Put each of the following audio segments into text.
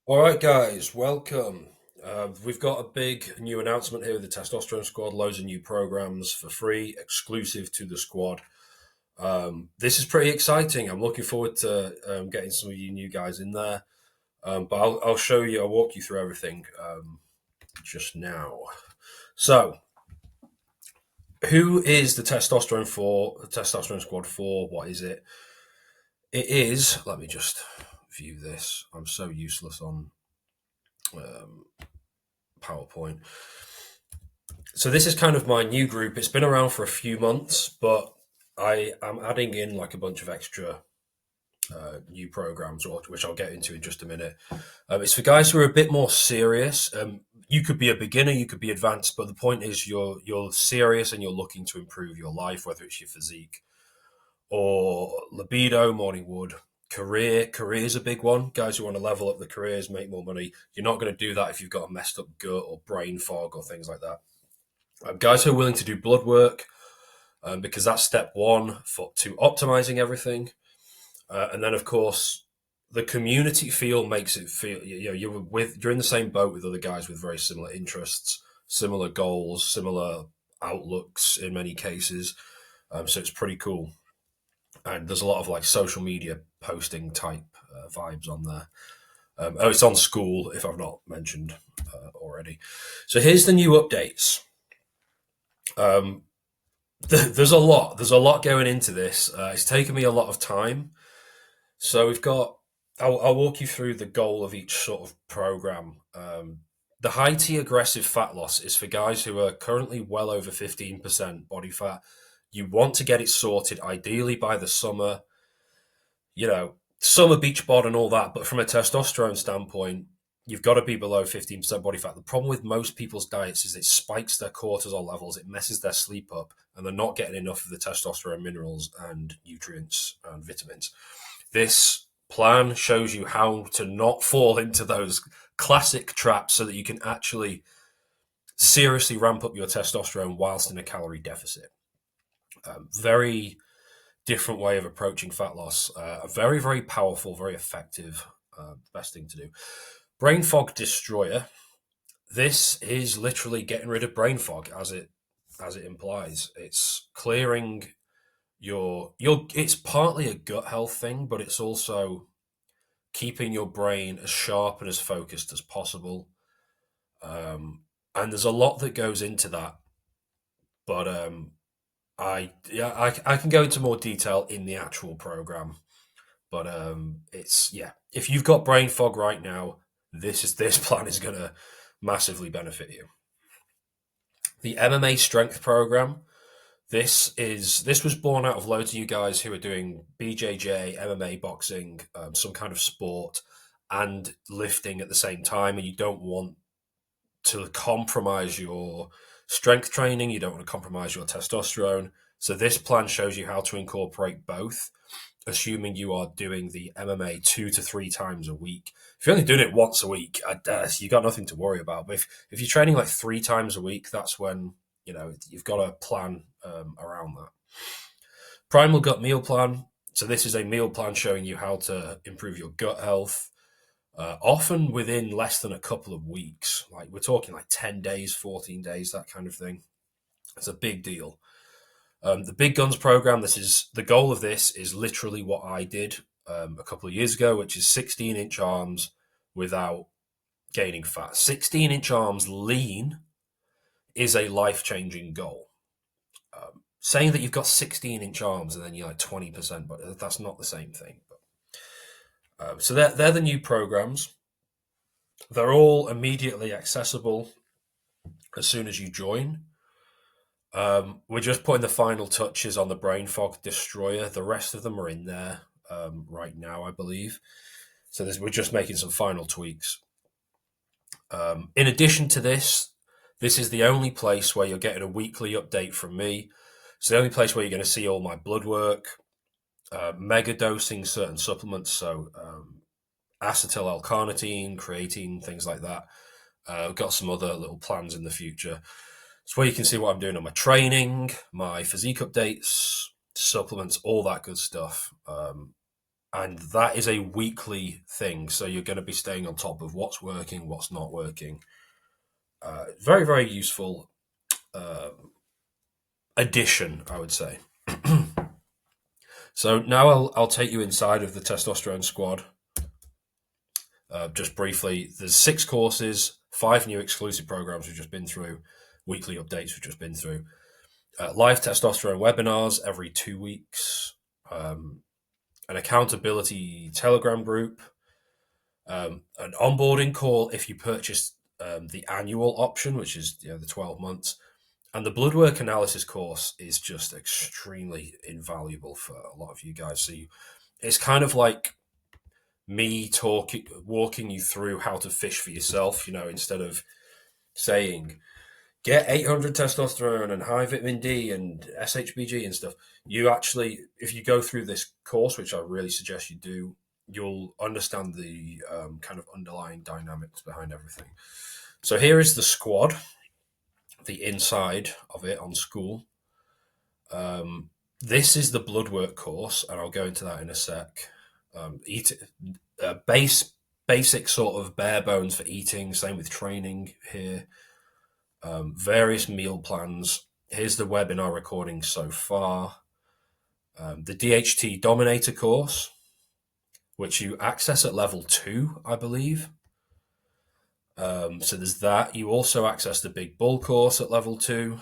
All right, guys, welcome. We've got a big new announcement here with the Testosterone Squad. Loads of new programs for free, exclusive to the squad. This is pretty exciting. I'm looking forward to getting some of you new guys in there. But I'll show you. I'll walk you through everything just now. So, who is the Testosterone for? The Testosterone Squad for? What is it? It is. Let me just view this. I'm so useless on um, PowerPoint. So this is kind of my new group. It's been around for a few months, but I am adding in like a bunch of extra new programs, which I'll get into in just a minute. It's for guys who are a bit more serious. You could be a beginner, you could be advanced, but the point is you're serious and you're looking to improve your life, whether it's your physique or libido, morning wood, career. Career is a big one. Guys who want to level up the careers, make more money. You're not going to do that if you've got a messed up gut or brain fog or things like that. Guys who are willing to do blood work, because that's step one to optimizing everything. And then, of course, the community feel makes it feel you're in the same boat with other guys with very similar interests, similar goals, similar outlooks in many cases. So it's pretty cool. And there's a lot of like social media posting type vibes on there. It's on school if I've not mentioned already. So here's the new updates. Um, there's a lot. There's a lot going into this. It's taken me a lot of time. So we've got. I'll walk you through the goal of each sort of program. The high T aggressive fat loss is for guys who are currently well over 15% body fat. You want to get it sorted ideally by the summer. Summer beach bod and all that. But from a testosterone standpoint, you've got to be below 15% body fat. The problem with most people's diets is it spikes their cortisol levels, it messes their sleep up, and they're not getting enough of the testosterone minerals and nutrients and vitamins. This plan shows you how to not fall into those classic traps so that you can actually seriously ramp up your testosterone whilst in a calorie deficit. Very different way of approaching fat loss. Very, very powerful, very effective. Best thing to do. Brain fog destroyer. This is literally getting rid of brain fog, as it implies. It's clearing your. It's partly a gut health thing, but it's also keeping your brain as sharp and as focused as possible. And there's a lot that goes into that, but I can go into more detail in the actual program. But it's if you've got brain fog right now, this plan is going to massively benefit you. The MMA strength program. This was born out of loads of you guys who are doing BJJ, MMA, boxing, some kind of sport, and lifting at the same time, and you don't want to compromise your strength training. You don't want to compromise your testosterone. So this plan shows you how to incorporate both, assuming you are doing the MMA 2 to 3 times a week. If you're only doing it once a week, you got nothing to worry about. But if you're training like 3 times a week, that's when you've got a plan around that. Primal gut meal plan. So this is a meal plan showing you how to improve your gut health. Often within less than a couple of weeks, like we're talking like 10 days, 14 days, that kind of thing. It's a big deal. The Big Guns program, the goal of this is literally what I did a couple of years ago, which is 16-inch arms without gaining fat. 16-inch arms lean is a life-changing goal. Saying that you've got 16-inch arms and then you're like 20%, but that's not the same thing. So they're the new programs. They're all immediately accessible as soon as you join. We're just putting the final touches on the brain fog destroyer. The rest of them are in there right now, I believe. So we're just making some final tweaks. In addition to this is the only place where you're getting a weekly update from me. It's the only place where you're going to see all my blood work, mega dosing certain supplements, so acetyl L-carnitine, creatine, things like that. I've got some other little plans in the future. It's where you can see what I'm doing on my training, my physique updates, supplements, all that good stuff. And that is a weekly thing. So you're going to be staying on top of what's working, what's not working. Very, very useful uh, addition, I would say. So now I'll take you inside of the Testosterone Squad. Just briefly, there's 6 courses, 5 new exclusive programs we've just been through, weekly updates we've just been through, live testosterone webinars every 2 weeks, an accountability Telegram group, an onboarding call if you purchase the annual option, which is the 12 months. And the Bloodwork analysis course is just extremely invaluable for a lot of you guys. So it's kind of like me walking you through how to fish for yourself, instead of saying, get 800 testosterone and high vitamin D and SHBG and stuff. You actually, if you go through this course, which I really suggest you do, you'll understand the kind of underlying dynamics behind everything. So here is the squad, the inside of it on school. This is the Bloodwork course, and I'll go into that in a sec. Basic sort of bare bones for eating. Same with training here. Various meal plans. Here's the webinar recording so far. The DHT Dominator course, which you access at level 2, I believe. So there's that. You also access the Big Bull course at level 2.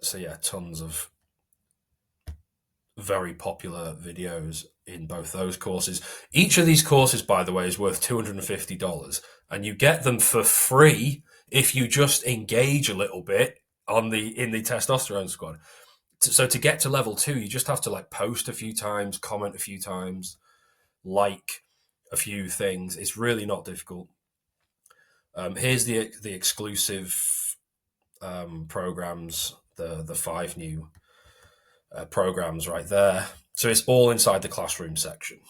So yeah, tons of very popular videos in both those courses. Each of these courses, by the way, is worth $250, and you get them for free if you just engage a little bit in the Testosterone Squad. So to get to level 2, you just have to post a few times, comment a few times, like a few things. It's really not difficult. Here's the exclusive programs, the 5 new programs right there. So it's all inside the classroom section.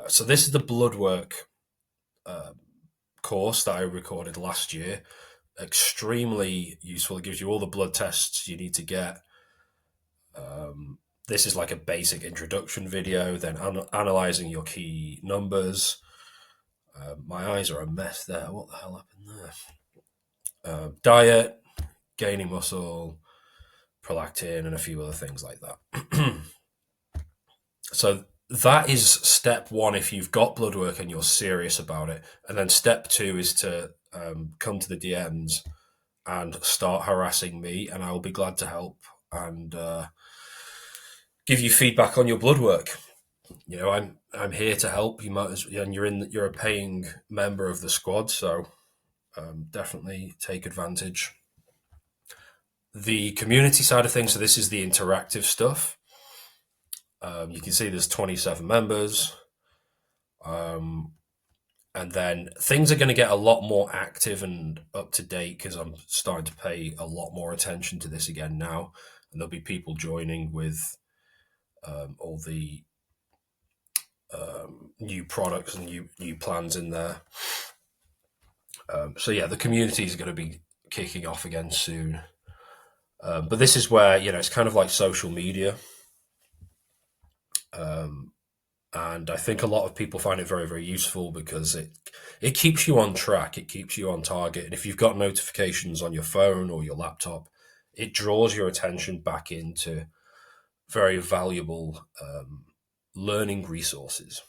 So this is the Bloodwork course that I recorded last year. Extremely useful. It gives you all the blood tests you need to get. This is like a basic introduction video, then analyzing your key numbers. My eyes are a mess there. What the hell happened there? Diet, gaining muscle, prolactin, and a few other things like that. So that is step 1 if you've got Bloodwork and you're serious about it. And then step 2 is to come to the DMs and start harassing me, and I will be glad to help and give you feedback on your Bloodwork. I'm here to help. You might, and you're a paying member of the squad, so definitely take advantage. The community side of things. So this is the interactive stuff. You can see there's 27 members. And then things are going to get a lot more active and up to date because I'm starting to pay a lot more attention to this again now. And there'll be people joining with all the new products and new plans in there. So yeah, the community is going to be kicking off again soon. But this is where, it's kind of like social media. And I think a lot of people find it very, very useful because it keeps you on track. It keeps you on target. And if you've got notifications on your phone or your laptop, it draws your attention back into very valuable learning resources.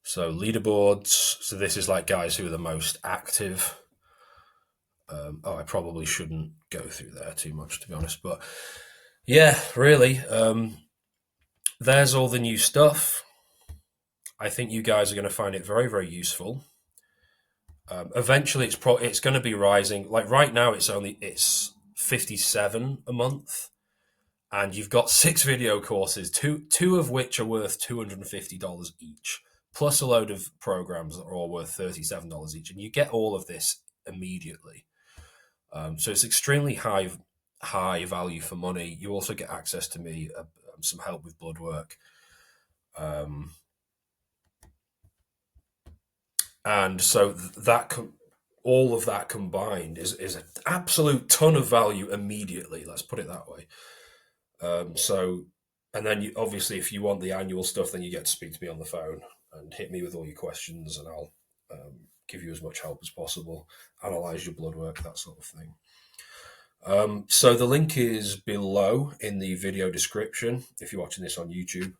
So leaderboards. So this is like guys who are the most active. I probably shouldn't go through there too much, to be honest. But yeah, really, there's all the new stuff. I think you guys are going to find it very, very useful. Eventually, it's going to be rising. Like right now, it's $57 a month, and you've got 6 video courses, two of which are worth $250 each, plus a load of programs that are all worth $37 each, and you get all of this immediately. So it's extremely high value for money. You also get access to me, some help with Bloodwork. And so all of that combined is an absolute ton of value immediately. Let's put it that way. So, and then obviously, if you want the annual stuff, then you get to speak to me on the phone and hit me with all your questions, and I'll give you as much help as possible, analyze your blood work, that sort of thing. So the link is below in the video description if you're watching this on YouTube.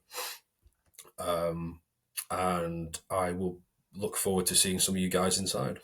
And I will look forward to seeing some of you guys inside.